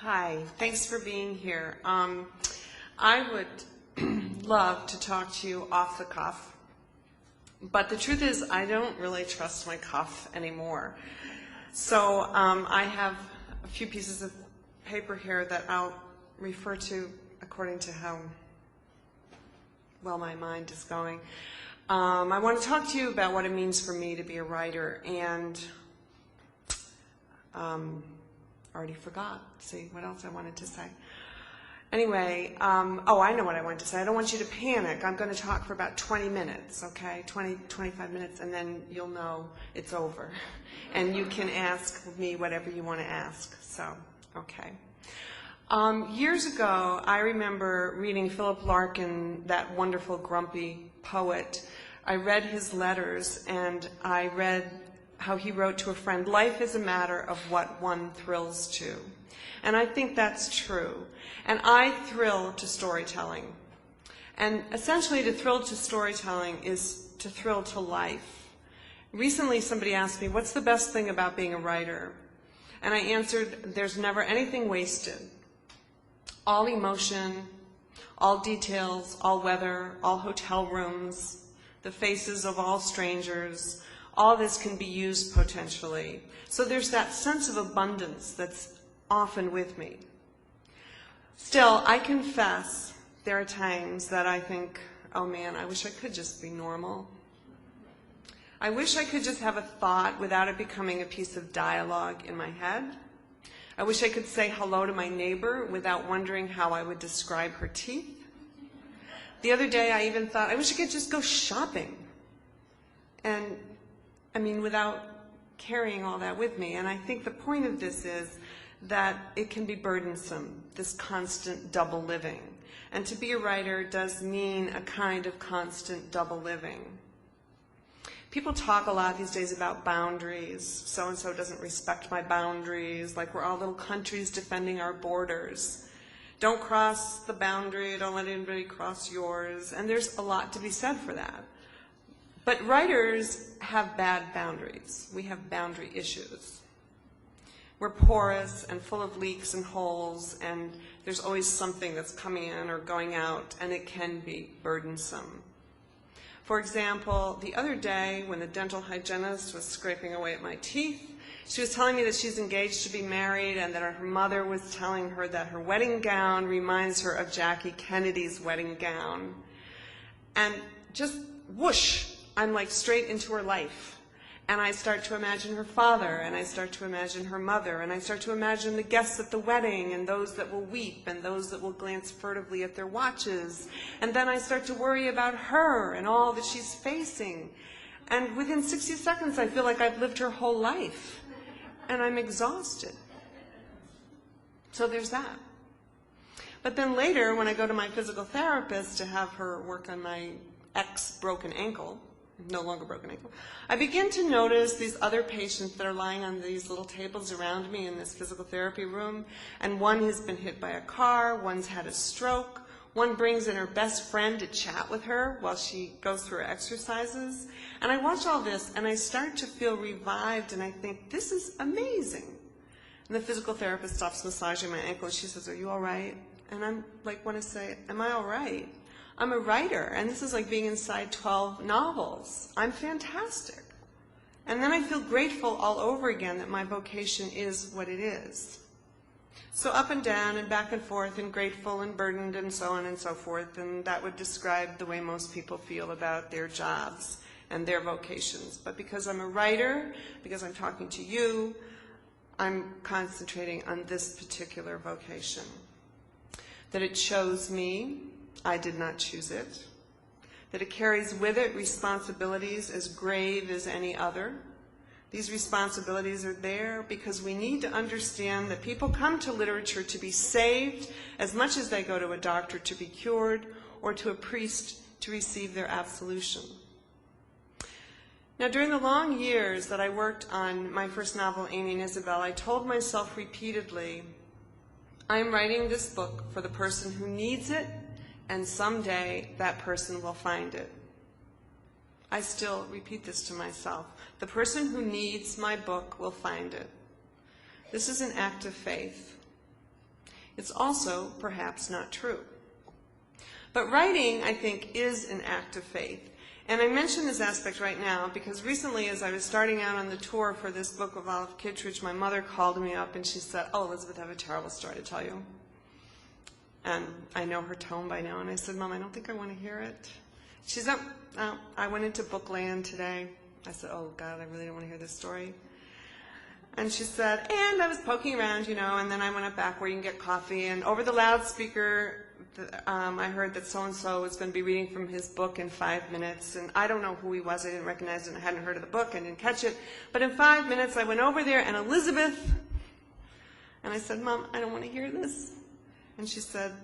Hi, thanks for being here. I would love to talk to you off the cuff, but the truth is I don't really trust my cuff anymore. So I have a few pieces of paper here that I'll refer to according to how well my mind is going. I want to talk to you about what it means for me to be a writer, and already forgot. See, what else I wanted to say. Anyway, oh, I know what I wanted to say. I don't want you to panic. I'm going to talk for about 20 minutes, okay? 25 minutes, and then you'll know it's over. And you can ask me whatever you want to ask. So, okay. Years ago, I remember reading Philip Larkin, that wonderful grumpy poet. I read his letters, and I read how he wrote to a friend, "Life is a matter of what one thrills to." And I think that's true. And I thrill to storytelling. And essentially, to thrill to storytelling is to thrill to life. Recently, somebody asked me, what's the best thing about being a writer? And I answered, there's never anything wasted. All emotion, all details, all weather, all hotel rooms, the faces of all strangers, all this can be used potentially. So there's that sense of abundance that's often with me. Still, I confess there are times that I think, oh man, I wish I could just be normal. I wish I could just have a thought without it becoming a piece of dialogue in my head. I wish I could say hello to my neighbor without wondering how I would describe her teeth. The other day I even thought, I wish I could just go shopping. And I mean, without carrying all that with me. And I think the point of this is that it can be burdensome, this constant double living. And to be a writer does mean a kind of constant double living. People talk a lot these days about boundaries. So-and-so doesn't respect my boundaries, like we're all little countries defending our borders. Don't cross the boundary, don't let anybody cross yours. And there's a lot to be said for that. But writers have bad boundaries. We have boundary issues. We're porous and full of leaks and holes, and there's always something that's coming in or going out, and it can be burdensome. For example, the other day when the dental hygienist was scraping away at my teeth, she was telling me that she's engaged to be married and that her mother was telling her that her wedding gown reminds her of Jackie Kennedy's wedding gown. And just whoosh, I'm like straight into her life. And I start to imagine her father, and I start to imagine her mother, and I start to imagine the guests at the wedding, and those that will weep, and those that will glance furtively at their watches. And then I start to worry about her and all that she's facing. And within 60 seconds, I feel like I've lived her whole life. And I'm exhausted. So there's that. But then later, when I go to my physical therapist to have her work on my ex-broken ankle, no longer broken ankle, I begin to notice these other patients that are lying on these little tables around me in this physical therapy room, and one has been hit by a car, one's had a stroke, one brings in her best friend to chat with her while she goes through her exercises. And I watch all this and I start to feel revived, and I think, this is amazing. And the physical therapist stops massaging my ankle and she says, "Are you all right?" And I'm like, want to say, am I all right? I'm a writer, and this is like being inside 12 novels. I'm fantastic. And then I feel grateful all over again that my vocation is what it is. So up and down and back and forth and grateful and burdened and so on and so forth, and that would describe the way most people feel about their jobs and their vocations. But because I'm a writer, because I'm talking to you, I'm concentrating on this particular vocation. That it chose me. I did not choose it. That it carries with it responsibilities as grave as any other. These responsibilities are there because we need to understand that people come to literature to be saved as much as they go to a doctor to be cured or to a priest to receive their absolution. Now, during the long years that I worked on my first novel, Amy and Isabel, I told myself repeatedly, I am writing this book for the person who needs it, and someday that person will find it. I still repeat this to myself. The person who needs my book will find it. This is an act of faith. It's also perhaps not true. But writing, I think, is an act of faith. And I mention this aspect right now because recently, as I was starting out on the tour for this book of Olive Kitteridge, my mother called me up and she said, "Oh, Elizabeth, I have a terrible story to tell you." And I know her tone by now. And I said, "Mom, I don't think I want to hear it." She said, "Oh, I went into Bookland today." I said, "Oh, God, I really don't want to hear this story." And she said, "And I was poking around, and then I went up back where you can get coffee. And over the loudspeaker, I heard that so-and-so was going to be reading from his book in 5 minutes. And I don't know who he was. I didn't recognize it. I hadn't heard of the book. I didn't catch it. But in 5 minutes, I went over there, and Elizabeth..." And I said, "Mom, I don't want to hear this." And she said,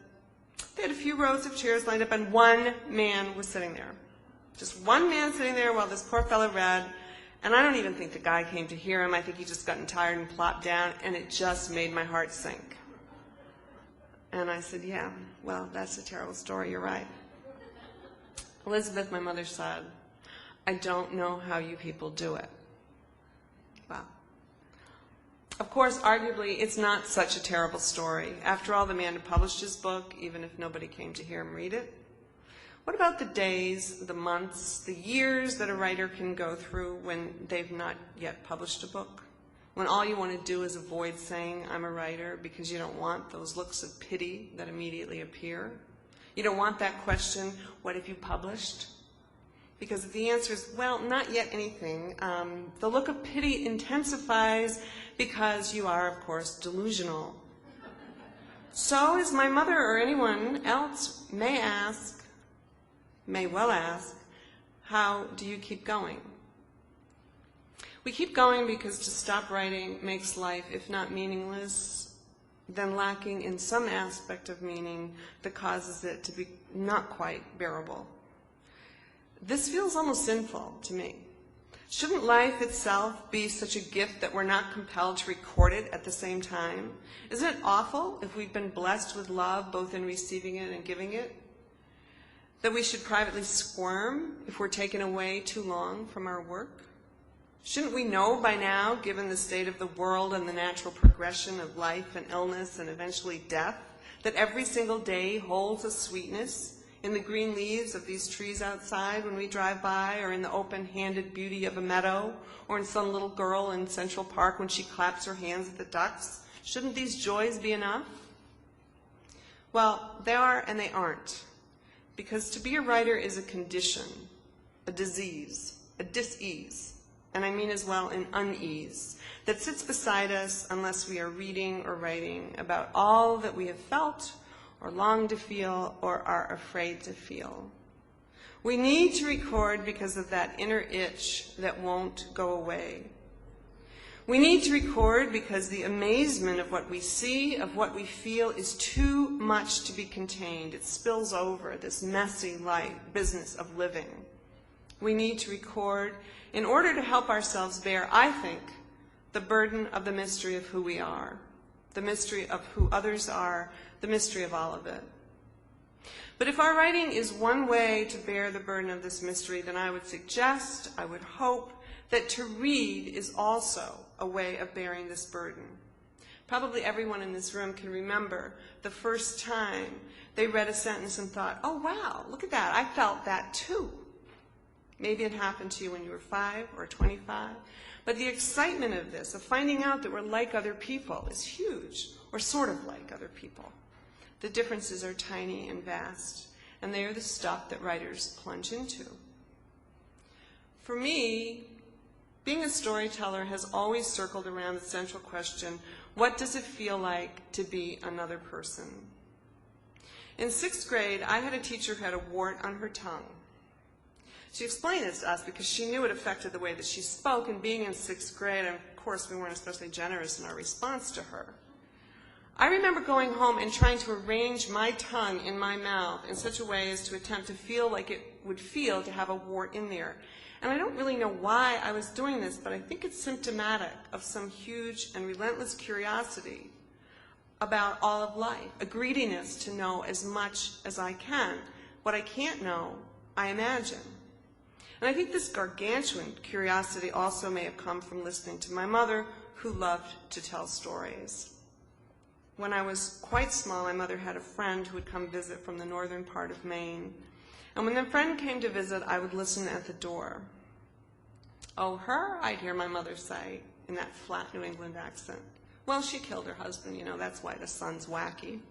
"They had a few rows of chairs lined up, and one man was sitting there. Just one man sitting there while this poor fellow read. And I don't even think the guy came to hear him. I think he just gotten tired and plopped down, and it just made my heart sink." And I said, "Yeah, well, that's a terrible story. You're right." "Elizabeth," my mother said, "I don't know how you people do it." Wow. Of course, arguably, it's not such a terrible story. After all, the man had published his book, even if nobody came to hear him read it. What about the days, the months, the years that a writer can go through when they've not yet published a book? When all you want to do is avoid saying, "I'm a writer," because you don't want those looks of pity that immediately appear. You don't want that question, "What have you published?" Because if the answer is, "Well, not yet anything," the look of pity intensifies because you are, of course, delusional. So as my mother or anyone else may well ask, how do you keep going? We keep going because to stop writing makes life, if not meaningless, then lacking in some aspect of meaning that causes it to be not quite bearable. This feels almost sinful to me. Shouldn't life itself be such a gift that we're not compelled to record it at the same time? Isn't it awful if we've been blessed with love both in receiving it and giving it? That we should privately squirm if we're taken away too long from our work? Shouldn't we know by now, given the state of the world and the natural progression of life and illness and eventually death, that every single day holds a sweetness in the green leaves of these trees outside when we drive by, or in the open-handed beauty of a meadow, or in some little girl in Central Park when she claps her hands at the ducks? Shouldn't these joys be enough? Well, they are and they aren't. Because to be a writer is a condition, a disease, a dis-ease, and I mean as well an unease, that sits beside us unless we are reading or writing about all that we have felt or long to feel or are afraid to feel. We need to record because of that inner itch that won't go away. We need to record because the amazement of what we see, of what we feel, is too much to be contained. It spills over this messy life, business of living. We need to record in order to help ourselves bear, I think, the burden of the mystery of who we are, the mystery of who others are, the mystery of all of it. But if our writing is one way to bear the burden of this mystery, then I would suggest, I would hope, that to read is also a way of bearing this burden. Probably everyone in this room can remember the first time they read a sentence and thought, "Oh, wow, look at that, I felt that too." Maybe it happened to you when you were 5 or 25. But the excitement of this, of finding out that we're like other people, is huge, or sort of like other people. The differences are tiny and vast, and they are the stuff that writers plunge into. For me, being a storyteller has always circled around the central question, what does it feel like to be another person? In 6th grade, I had a teacher who had a wart on her tongue. She explained this to us because she knew it affected the way that she spoke, and being in 6th grade, of course, we weren't especially generous in our response to her. I remember going home and trying to arrange my tongue in my mouth in such a way as to attempt to feel like it would feel to have a wart in there. And I don't really know why I was doing this, but I think it's symptomatic of some huge and relentless curiosity about all of life, a greediness to know as much as I can. What I can't know, I imagine. And I think this gargantuan curiosity also may have come from listening to my mother, who loved to tell stories. When I was quite small, my mother had a friend who would come visit from the northern part of Maine. And when the friend came to visit, I would listen at the door. "Oh, her?" I'd hear my mother say in that flat New England accent. "Well, she killed her husband, that's why the son's wacky."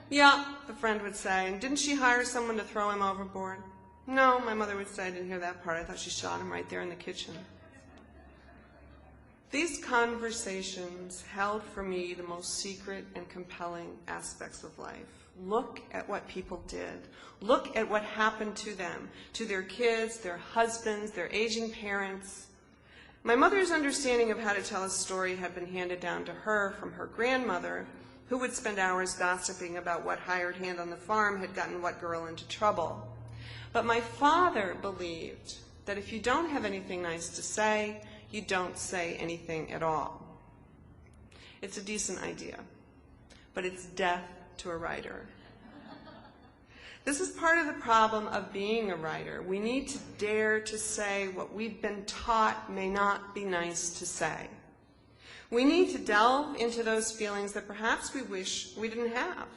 "Yeah," the friend would say, "and didn't she hire someone to throw him overboard?" "No," my mother would say, "I didn't hear that part. I thought she shot him right there in the kitchen." These conversations held for me the most secret and compelling aspects of life. Look at what people did. Look at what happened to them, to their kids, their husbands, their aging parents. My mother's understanding of how to tell a story had been handed down to her from her grandmother, who would spend hours gossiping about what hired hand on the farm had gotten what girl into trouble. But my father believed that if you don't have anything nice to say, you don't say anything at all. It's a decent idea, but it's death to a writer. This is part of the problem of being a writer. We need to dare to say what we've been taught may not be nice to say. We need to delve into those feelings that perhaps we wish we didn't have.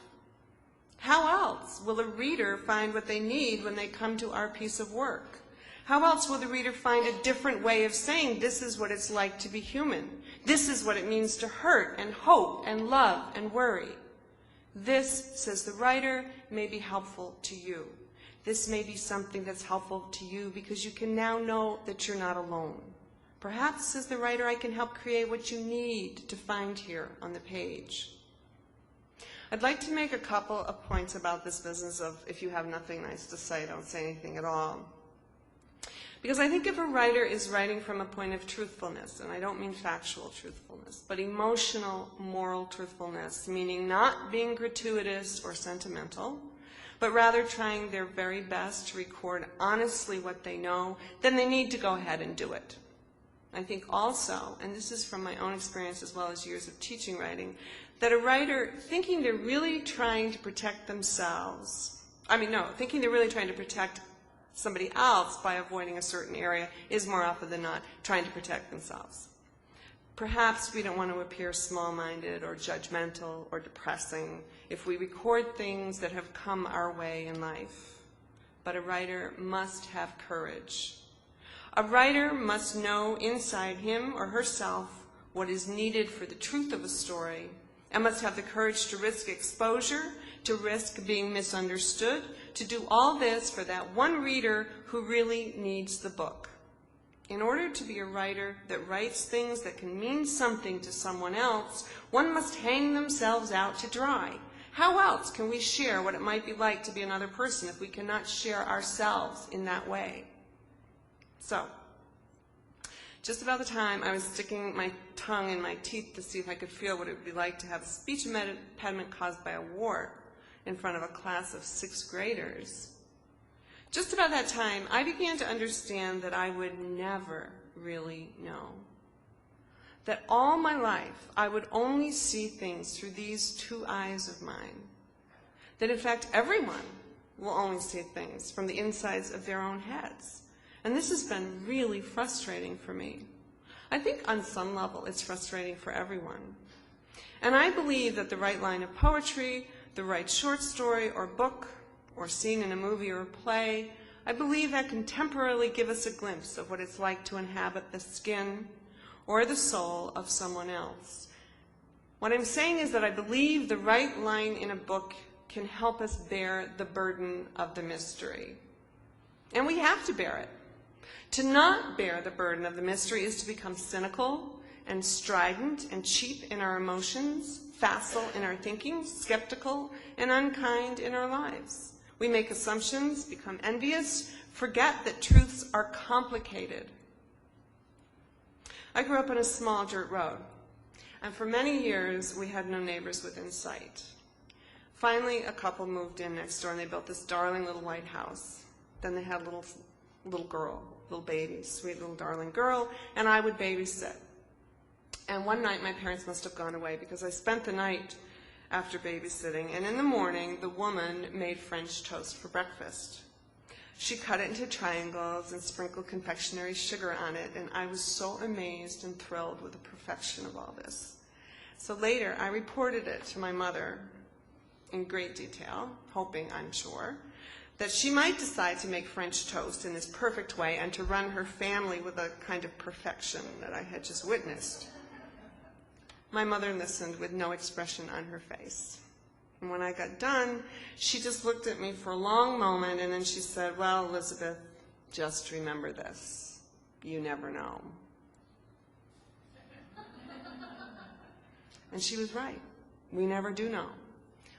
How else will a reader find what they need when they come to our piece of work? How else will the reader find a different way of saying, this is what it's like to be human? This is what it means to hurt and hope and love and worry. This, says the writer, may be helpful to you. This may be something that's helpful to you because you can now know that you're not alone. Perhaps, says the writer, I can help create what you need to find here on the page. I'd like to make a couple of points about this business of if you have nothing nice to say, don't say anything at all. Because I think if a writer is writing from a point of truthfulness, and I don't mean factual truthfulness, but emotional, moral truthfulness, meaning not being gratuitous or sentimental, but rather trying their very best to record honestly what they know, then they need to go ahead and do it. I think also, and this is from my own experience as well as years of teaching writing, that a writer thinking they're really trying to protect themselves, thinking they're really trying to protect somebody else by avoiding a certain area is more often than not trying to protect themselves. Perhaps we don't want to appear small-minded or judgmental or depressing if we record things that have come our way in life. But a writer must have courage. A writer must know inside him or herself what is needed for the truth of a story and must have the courage to risk exposure, to risk being misunderstood, to do all this for that one reader who really needs the book. In order to be a writer that writes things that can mean something to someone else, one must hang themselves out to dry. How else can we share what it might be like to be another person if we cannot share ourselves in that way? So, just about the time I was sticking my tongue in my teeth to see if I could feel what it would be like to have a speech impediment caused by a wart in front of a class of 6th graders. Just about that time, I began to understand that I would never really know. That all my life, I would only see things through these two eyes of mine. That in fact, everyone will only see things from the insides of their own heads. And this has been really frustrating for me. I think on some level it's frustrating for everyone. And I believe that the right line of poetry, the right short story or book, or scene in a movie or a play, I believe that can temporarily give us a glimpse of what it's like to inhabit the skin or the soul of someone else. What I'm saying is that I believe the right line in a book can help us bear the burden of the mystery. And we have to bear it. To not bear the burden of the mystery is to become cynical and strident and cheap in our emotions, facile in our thinking, skeptical and unkind in our lives. We make assumptions, become envious, forget that truths are complicated. I grew up on a small dirt road, and for many years we had no neighbors within sight. Finally, a couple moved in next door and they built this darling little white house. Then they had a little girl, little baby, sweet little darling girl, and I would babysit. And one night my parents must have gone away because I spent the night after babysitting, and in the morning the woman made French toast for breakfast. She cut it into triangles and sprinkled confectionery sugar on it, and I was so amazed and thrilled with the perfection of all this. So later, I reported it to my mother in great detail, hoping, I'm sure, that she might decide to make French toast in this perfect way and to run her family with a kind of perfection that I had just witnessed. My mother listened with no expression on her face. And when I got done, she just looked at me for a long moment, and then she said, "Well, Elizabeth, just remember this. You never know." And she was right. We never do know.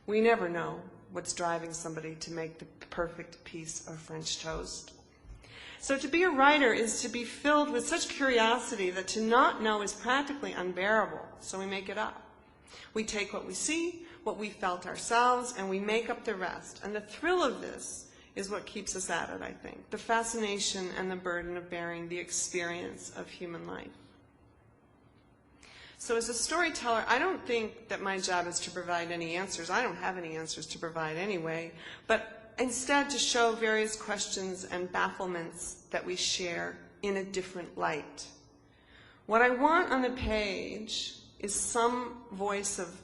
We never know what's driving somebody to make the perfect piece of French toast. So to be a writer is to be filled with such curiosity that to not know is practically unbearable, so we make it up. We take what we see, what we felt ourselves, and we make up the rest. And the thrill of this is what keeps us at it, I think. The fascination and the burden of bearing the experience of human life. So as a storyteller, I don't think that my job is to provide any answers. I don't have any answers to provide anyway, but instead to show various questions and bafflements that we share in a different light. What I want on the page is some voice of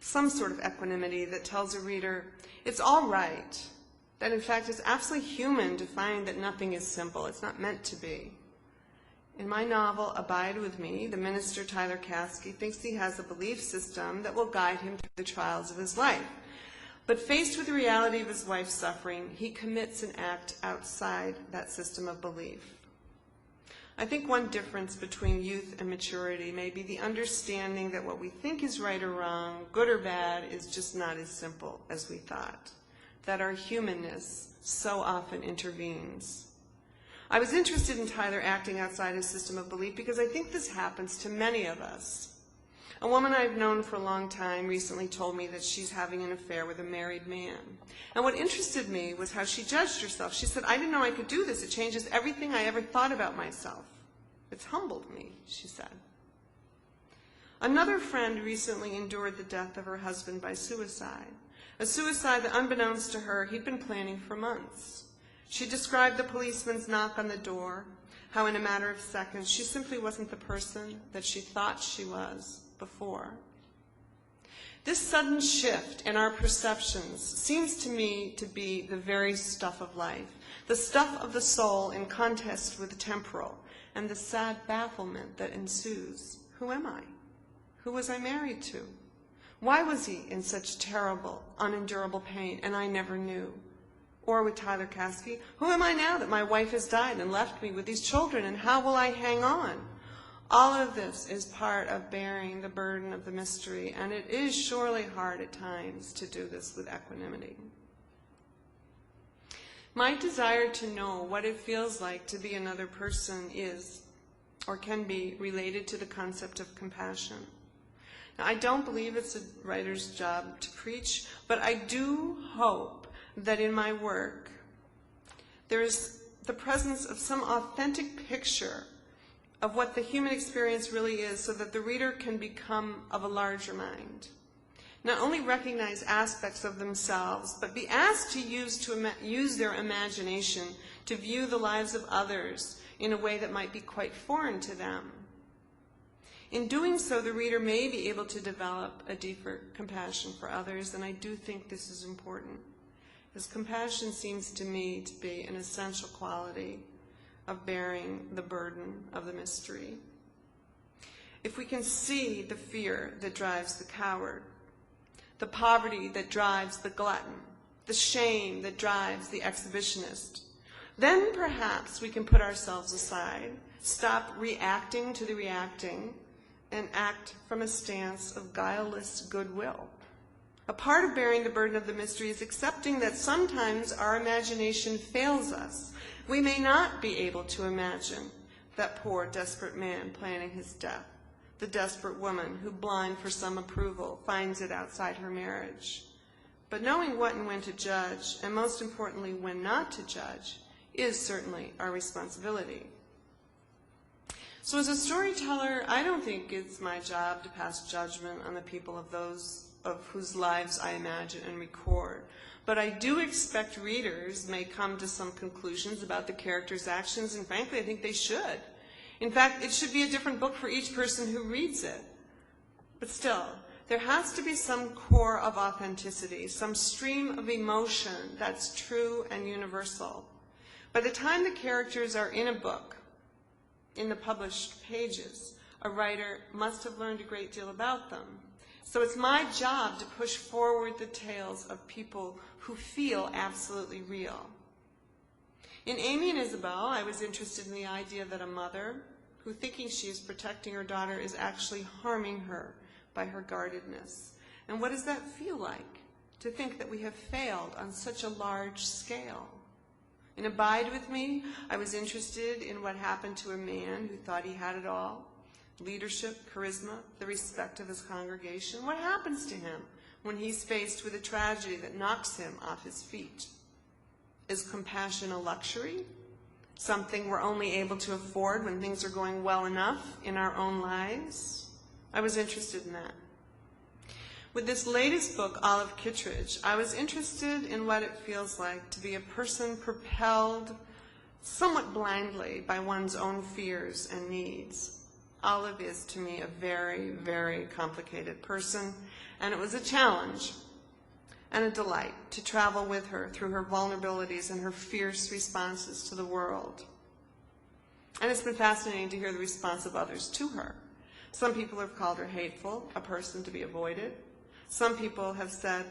some sort of equanimity that tells a reader it's all right, that in fact it's absolutely human to find that nothing is simple. It's not meant to be. In my novel, Abide With Me, the minister Tyler Caskey thinks he has a belief system that will guide him through the trials of his life. But faced with the reality of his wife's suffering, he commits an act outside that system of belief. I think one difference between youth and maturity may be the understanding that what we think is right or wrong, good or bad, is just not as simple as we thought, that our humanness so often intervenes. I was interested in Tyler acting outside his system of belief because I think this happens to many of us. A woman I've known for a long time recently told me that she's having an affair with a married man. And what interested me was how she judged herself. She said, "I didn't know I could do this. It changes everything I ever thought about myself. It's humbled me," she said. Another friend recently endured the death of her husband by suicide, a suicide that, unbeknownst to her, he'd been planning for months. She described the policeman's knock on the door, how in a matter of seconds she simply wasn't the person that she thought she was before. This sudden shift in our perceptions seems to me to be the very stuff of life, the stuff of the soul in contest with the temporal, and the sad bafflement that ensues. Who am I? Who was I married to? Why was he in such terrible, unendurable pain, and I never knew? Or with Tyler Caskey, who am I now that my wife has died and left me with these children, and how will I hang on? All of this is part of bearing the burden of the mystery, and it is surely hard at times to do this with equanimity. My desire to know what it feels like to be another person is, or can be, related to the concept of compassion. Now, I don't believe it's a writer's job to preach, but I do hope that in my work there is the presence of some authentic picture of what the human experience really is, so that the reader can become of a larger mind. Not only recognize aspects of themselves, but be asked to use their imagination to view the lives of others in a way that might be quite foreign to them. In doing so, the reader may be able to develop a deeper compassion for others, and I do think this is important, because compassion seems to me to be an essential quality of bearing the burden of the mystery. If we can see the fear that drives the coward, the poverty that drives the glutton, the shame that drives the exhibitionist, then perhaps we can put ourselves aside, stop reacting to the reacting, and act from a stance of guileless goodwill. A part of bearing the burden of the mystery is accepting that sometimes our imagination fails us. We may not be able to imagine that poor, desperate man planning his death, the desperate woman who, blind for some approval, finds it outside her marriage. But knowing what and when to judge, and most importantly, when not to judge, is certainly our responsibility. So as a storyteller, I don't think it's my job to pass judgment on the people of those of whose lives I imagine and record. But I do expect readers may come to some conclusions about the characters' actions, and frankly, I think they should. In fact, it should be a different book for each person who reads it. But still, there has to be some core of authenticity, some stream of emotion that's true and universal. By the time the characters are in a book, in the published pages, a writer must have learned a great deal about them. So it's my job to push forward the tales of people who feel absolutely real. In Amy and Isabel, I was interested in the idea that a mother who, thinking she is protecting her daughter, is actually harming her by her guardedness. And what does that feel like, to think that we have failed on such a large scale? In Abide With Me, I was interested in what happened to a man who thought he had it all: leadership, charisma, the respect of his congregation. What happens to him when he's faced with a tragedy that knocks him off his feet? Is compassion a luxury? Something we're only able to afford when things are going well enough in our own lives? I was interested in that. With this latest book, Olive Kitteridge, I was interested in what it feels like to be a person propelled somewhat blindly by one's own fears and needs. Olive is, to me, a very, very complicated person, and it was a challenge and a delight to travel with her through her vulnerabilities and her fierce responses to the world. And it's been fascinating to hear the response of others to her. Some people have called her hateful, a person to be avoided. Some people have said,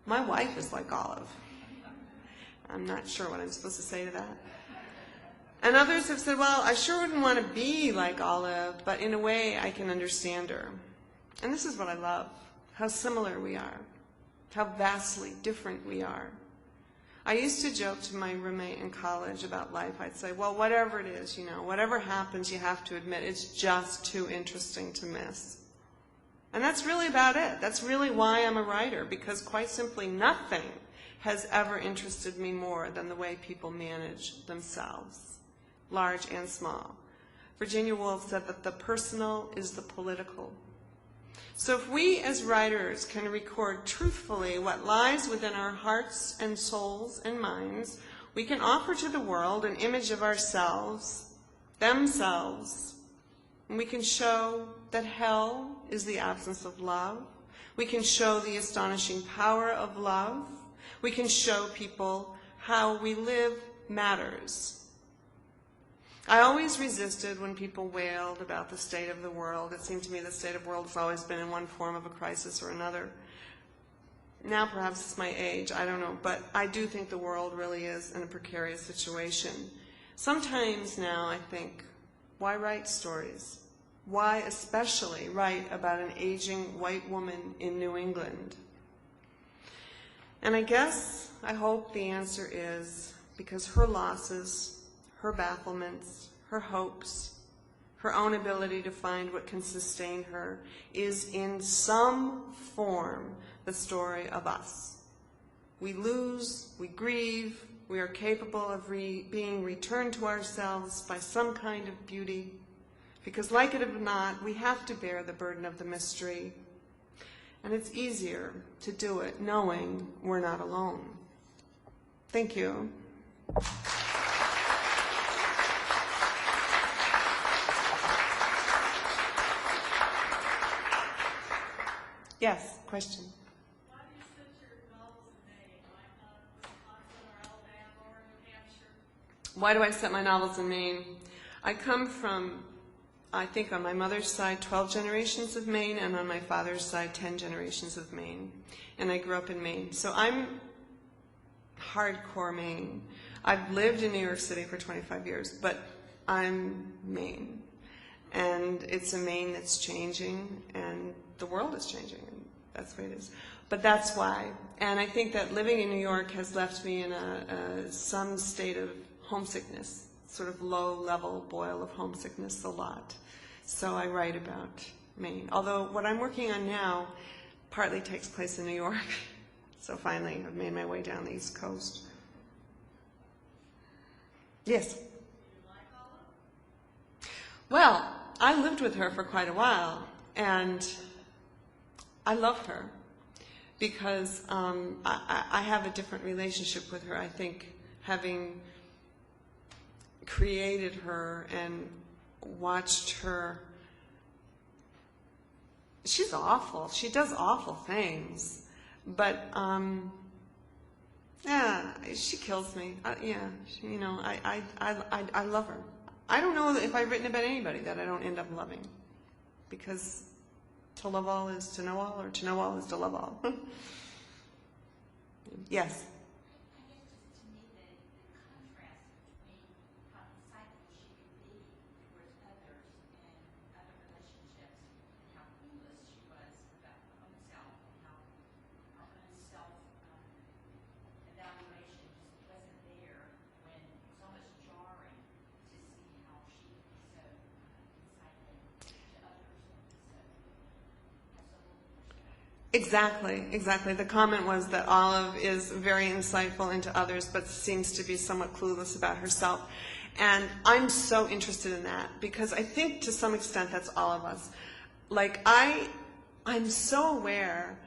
my wife is like Olive. I'm not sure what I'm supposed to say to that. And others have said, well, I sure wouldn't want to be like Olive, but in a way I can understand her. And this is what I love, how similar we are, how vastly different we are. I used to joke to my roommate in college about life. I'd say, well, whatever it is, whatever happens, you have to admit it's just too interesting to miss. And that's really about it. That's really why I'm a writer, because quite simply nothing has ever interested me more than the way people manage themselves, large and small. Virginia Woolf said that the personal is the political. So if we as writers can record truthfully what lies within our hearts and souls and minds, we can offer to the world an image of ourselves, themselves, and we can show that hell is the absence of love. We can show the astonishing power of love. We can show people how we live matters. I always resisted when people wailed about the state of the world. It seemed to me the state of the world has always been in one form of a crisis or another. Now perhaps it's my age, I don't know, but I do think the world really is in a precarious situation. Sometimes now I think, why write stories? Why especially write about an aging white woman in New England? And I hope the answer is because her losses, her bafflements, her hopes, her own ability to find what can sustain her is in some form the story of us. We lose, we grieve, we are capable of being returned to ourselves by some kind of beauty, because like it or not, we have to bear the burden of the mystery. And it's easier to do it knowing we're not alone. Thank you. Yes, question. Why do you set your novels in Maine? Why not Wisconsin or Alabama or New Hampshire? Why do I set my novels in Maine? I come from, I think on my mother's side, 12 generations of Maine, and on my father's side, 10 generations of Maine. And I grew up in Maine. So I'm hardcore Maine. I've lived in New York City for 25 years, but I'm Maine. And it's a Maine that's changing, and the world is changing, and that's the way it is. But that's why. And I think that living in New York has left me in some state of homesickness, sort of low-level boil of homesickness a lot. So I write about Maine. Although what I'm working on now partly takes place in New York. So finally, I've made my way down the East Coast. Yes? Do you like Olive? Well, I lived with her for quite a while, and I love her because I have a different relationship with her. I think having created her and watched her she's awful. She does awful things. But, yeah, she kills me. I love her. I don't know if I've written about anybody that I don't end up loving. Because to love all is to know all, or to know all is to love all. Yes? Exactly. The comment was that Olive is very insightful into others, but seems to be somewhat clueless about herself. And I'm so interested in that, because I think to some extent that's all of us. Like, I'm so aware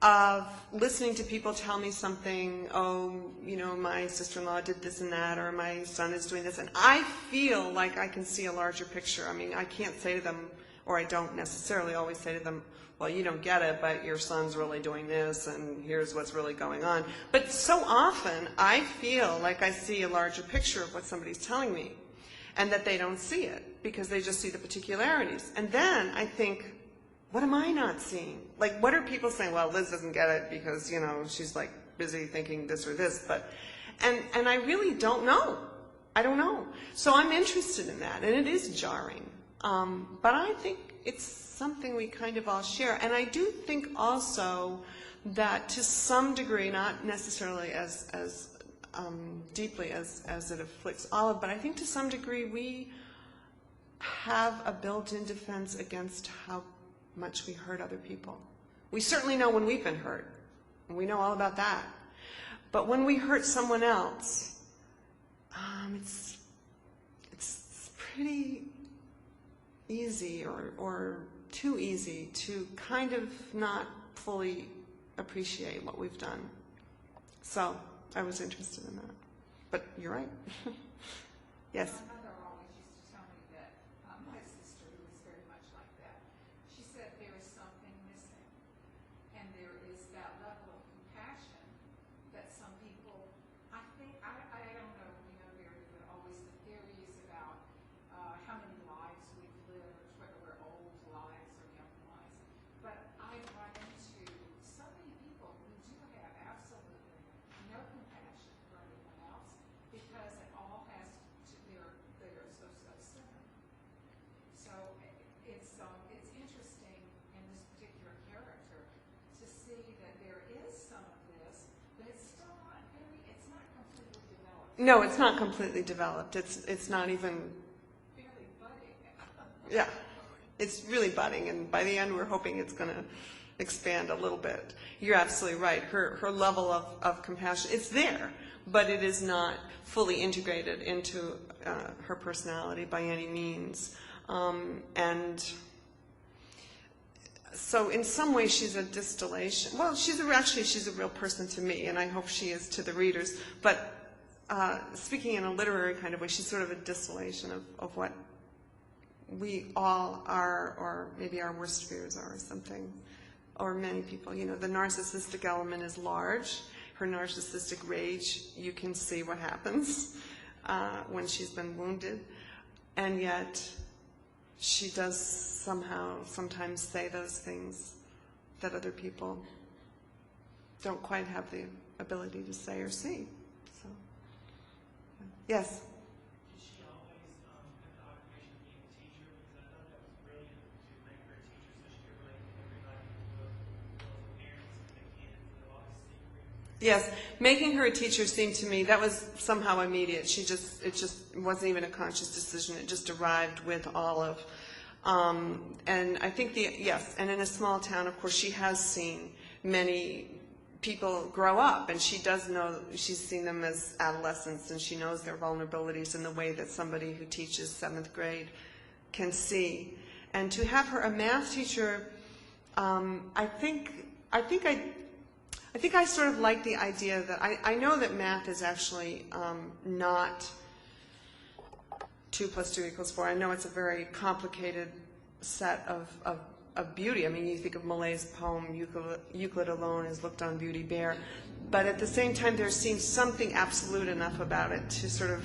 of listening to people tell me something, my sister-in-law did this and that, or my son is doing this, and I feel like I can see a larger picture. I mean, I can't say to them, or I don't necessarily always say to them, well, you don't get it, but your son's really doing this, and here's what's really going on. But so often, I feel like I see a larger picture of what somebody's telling me, and that they don't see it, because they just see the particularities. And then I think, what am I not seeing? Like, what are people saying? Well, Liz doesn't get it because, she's like busy thinking this or this, and I really don't know. I don't know. So I'm interested in that, and it is jarring. But I think it's something we kind of all share. And I do think also that to some degree, not necessarily as deeply as it afflicts Olive, but I think to some degree we have a built-in defense against how much we hurt other people. We certainly know when we've been hurt, and we know all about that. But when we hurt someone else, it's pretty easy or too easy to kind of not fully appreciate what we've done. So I was interested in that. But you're right. Yes? My mother always used to tell me that my sister, who was very much like that, she said there is something missing. And there is that level of compassion that some people, I think, I don't know, there are always the theories about how many lives we've lived, whether we're old lives or young lives. But I've run into so many people who do have absolutely no compassion for anyone else, because it all has to, they're so self-centered. So it's interesting in this particular character to see that there is some of this, but it's still not it's not completely developed. No, it's not completely developed. It's not even... Fairly budding. Yeah, it's really budding, and by the end we're hoping it's going to expand a little bit. You're absolutely right. Her level of compassion, it's there, but it is not fully integrated into her personality by any means. And so in some ways she's a distillation. Well, she's a real person to me, and I hope she is to the readers. But speaking in a literary kind of way, she's sort of a distillation of what we all are, or maybe our worst fears are, or something, or many people. The narcissistic element is large. Her narcissistic rage, you can see what happens when she's been wounded, and yet she does sometimes say those things that other people don't quite have the ability to say or see. So, yes? Did she always have the occupation of being a teacher? Because I thought that was brilliant to make her a teacher so she could relate to everybody, both parents and the kids, and all this secret. Yes, making her a teacher seemed to me, that was somehow immediate. It just wasn't even a conscious decision. It just arrived with Olive. And I think and in a small town, of course, she has seen many people grow up, and she does know, she's seen them as adolescents, and she knows their vulnerabilities in the way that somebody who teaches 7th grade can see. And to have her a math teacher, I think I sort of like the idea that I know that math is actually not 2 + 2 = 4. I know it's a very complicated set of beauty. I mean, you think of Millet's poem, Euclid alone is looked on beauty bare, but at the same time there seems something absolute enough about it to sort of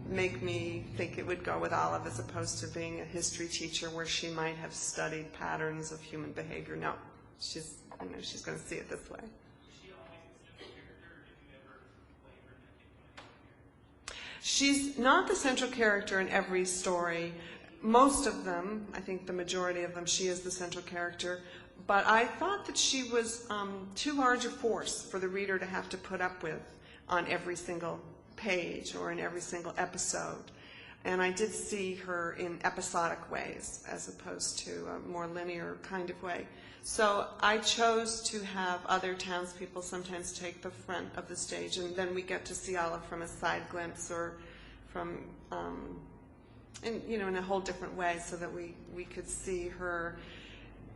make me think it would go with Olive as opposed to being a history teacher where she might have studied patterns of human behavior. No, she's going to see it this way. Was she always the central character, or did you ever waver and think one of the characters? She's not the central character in every story. Most of them, I think the majority of them, she is the central character. But I thought that she was too large a force for the reader to have to put up with on every single page or in every single episode. And I did see her in episodic ways as opposed to a more linear kind of way. So I chose to have other townspeople sometimes take the front of the stage, and then we get to see Olive from a side glimpse or from, in a whole different way, so that we could see her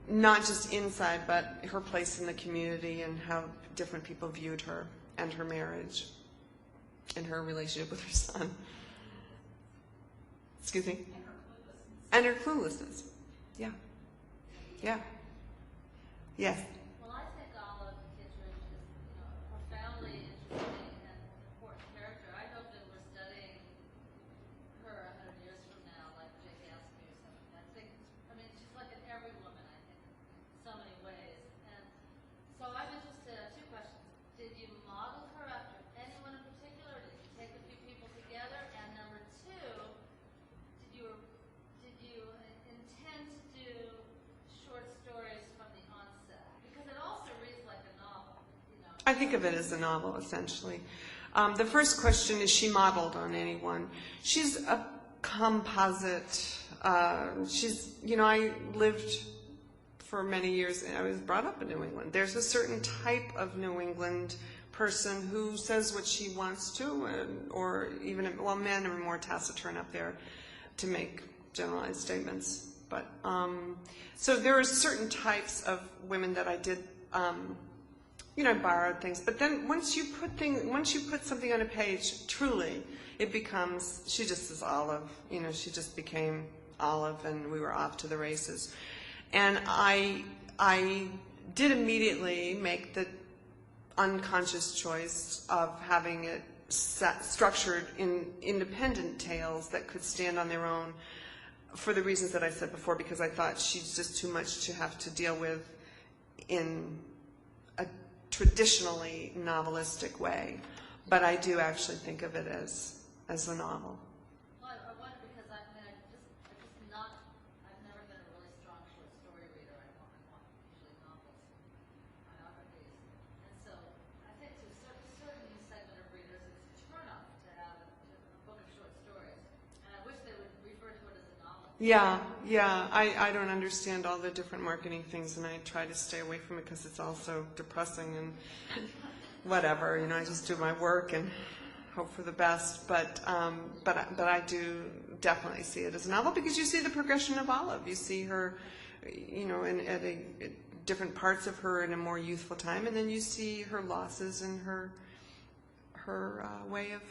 not just inside, but her place in the community and how different people viewed her and her marriage and her relationship with her son. Excuse me? And her cluelessness. Yeah. Yeah. Yes. Well, I think Olive Kitteridge is, a profoundly interesting and important character. I hope that we're studying her 100 years from now, like Jake asked me or something. She's like in every woman, I think, in so many ways. And so I'm interested in two questions. Did you model her after anyone in particular, or did you take a few people together? And number two, did you intend to do short stories from the onset? Because it also reads like a novel, I think of it as a novel, essentially. The first question is, she modeled on anyone? She's a composite. I lived for many years, and I was brought up in New England. There's a certain type of New England person who says what she wants to, or even, men are more taciturn up there to make generalized statements. But so there are certain types of women that I did, I borrowed things. But then once you put something on a page, truly, it becomes, she just is Olive. She just became Olive, and we were off to the races. And I did immediately make the unconscious choice of having it structured in independent tales that could stand on their own, for the reasons that I said before, because I thought she's just too much to have to deal with in a traditionally novelistic way. But I do actually think of it as a novel. Well, I wonder because I've never been a really strong short story reader. I want usually novels, biographies, and so I think to a certain segment of readers, it's a turn-off to have a book of short stories, and I wish they would refer to it as a novel. Yeah. I don't understand all the different marketing things, and I try to stay away from it because it's all so depressing and whatever. I just do my work and hope for the best. But I do definitely see it as a novel, because you see the progression of Olive. You see her, at different parts of her in a more youthful time, and then you see her losses and her way of,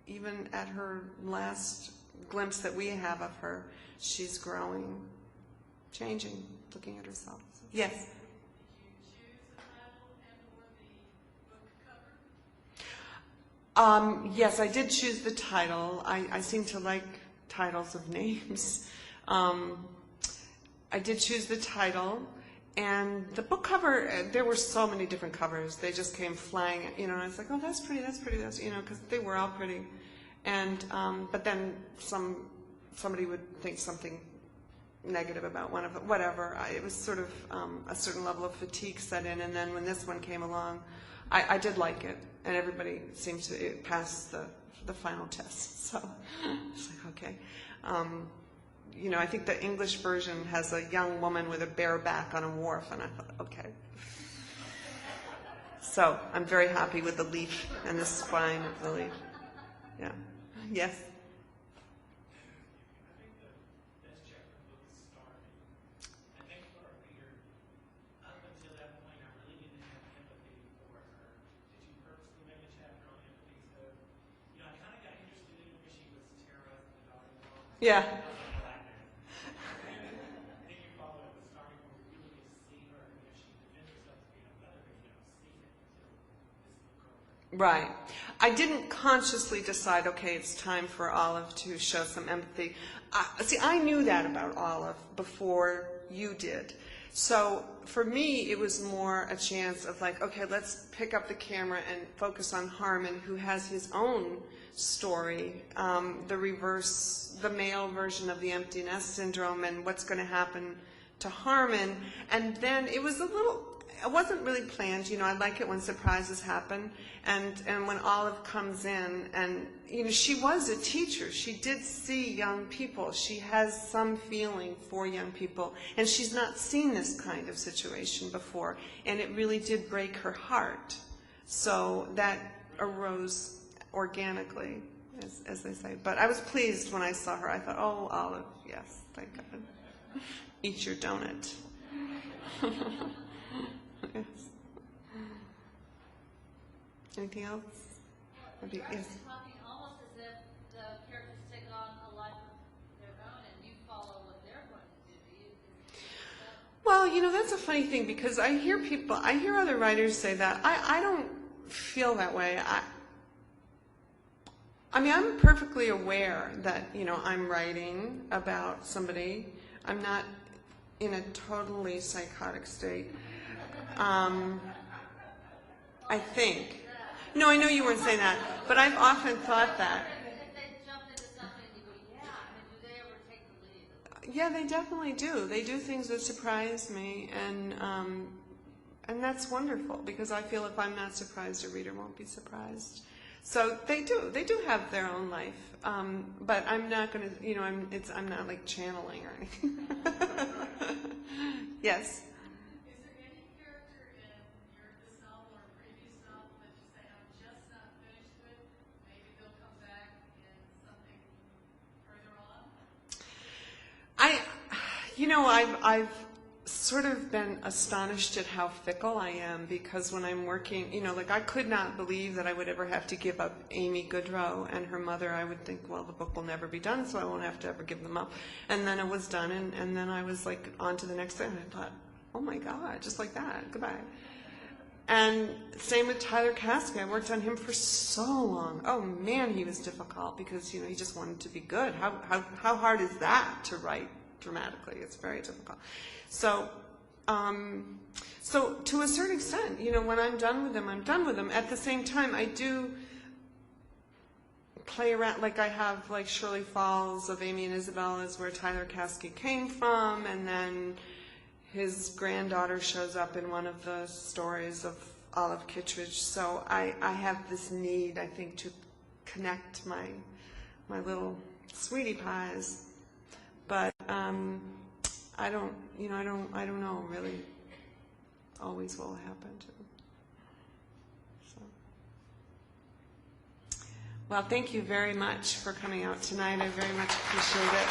even at her last glimpse that we have of her, she's growing, changing, looking at herself. Yes? Did you choose the title and/or the book cover? Yes, I did choose the title. I seem to like titles of names. I did choose the title, and the book cover, there were so many different covers. They just came flying, and I was like, oh, that's pretty, because they were all pretty. And but then somebody would think something negative about one of it, whatever. It was sort of a certain level of fatigue set in, and then when this one came along, I did like it, and everybody seemed to pass the final test. So it's like, okay. I think the English version has a young woman with a bare back on a wharf, and I thought, okay. So I'm very happy with the leaf and the spine of the leaf. Yeah. Yes? I think the best chapter of the book is starting. I think for a reader, up until that point, I really didn't have empathy for her. Did you purposely make a chapter on empathy? So, I kind of got interested in it because she was terrorizing the daughter-in-law. Yeah. I was a black man. Then you followed up Right. I didn't consciously decide, okay, it's time for Olive to show some empathy. See, I knew that about Olive before you did. So for me, it was more a chance of like, okay, let's pick up the camera and focus on Harmon, who has his own story, the male version of the empty nest syndrome and what's going to happen to Harmon. And then it wasn't really planned. I like it when surprises happen. And when Olive comes in, and, she was a teacher. She did see young people. She has some feeling for young people. And she's not seen this kind of situation before. And it really did break her heart. So that arose organically, as they say. But I was pleased when I saw her. I thought, oh, Olive, yes, thank God. Eat your donut. Yes. Anything else? Well, you're actually talking almost as if the characters take on a life of their own and you follow what they're going to do. Well, that's a funny thing because I hear other writers say that. I don't feel that way. I mean, I'm perfectly aware that, I'm writing about somebody. I'm not in a totally psychotic state. I think. No, I know you weren't saying that, but I've often thought that. If they jump into something, you go, yeah. I mean, do they ever take the lead? Yeah, they definitely do. They do things that surprise me, and that's wonderful because I feel if I'm not surprised, a reader won't be surprised. So they do have their own life, but I'm not going to, I'm not like channeling or anything. Yes. Is there any character in this novel or previous novel that you say, I'm just not finished with? Maybe they'll come back in something further on? I've sort of been astonished at how fickle I am because when I'm working, I could not believe that I would ever have to give up Amy Goodrow and her mother. I would think, well, the book will never be done, so I won't have to ever give them up. And then it was done, and then I was like on to the next thing. And I thought, oh my God, just like that, goodbye. And same with Tyler Caskey. I worked on him for so long. Oh man, he was difficult because he just wanted to be good. How hard is that to write dramatically? It's very difficult. So to a certain extent, when I'm done with them, I'm done with them. At the same time, I do play around, like I have like Shirley Falls of Amy and Isabel is where Tyler Caskey came from, and then his granddaughter shows up in one of the stories of Olive Kitteridge. So I have this need, I think, to connect my little sweetie pies. But I don't know really always what will happen to them. So. Well, thank you very much for coming out tonight. I very much appreciate it.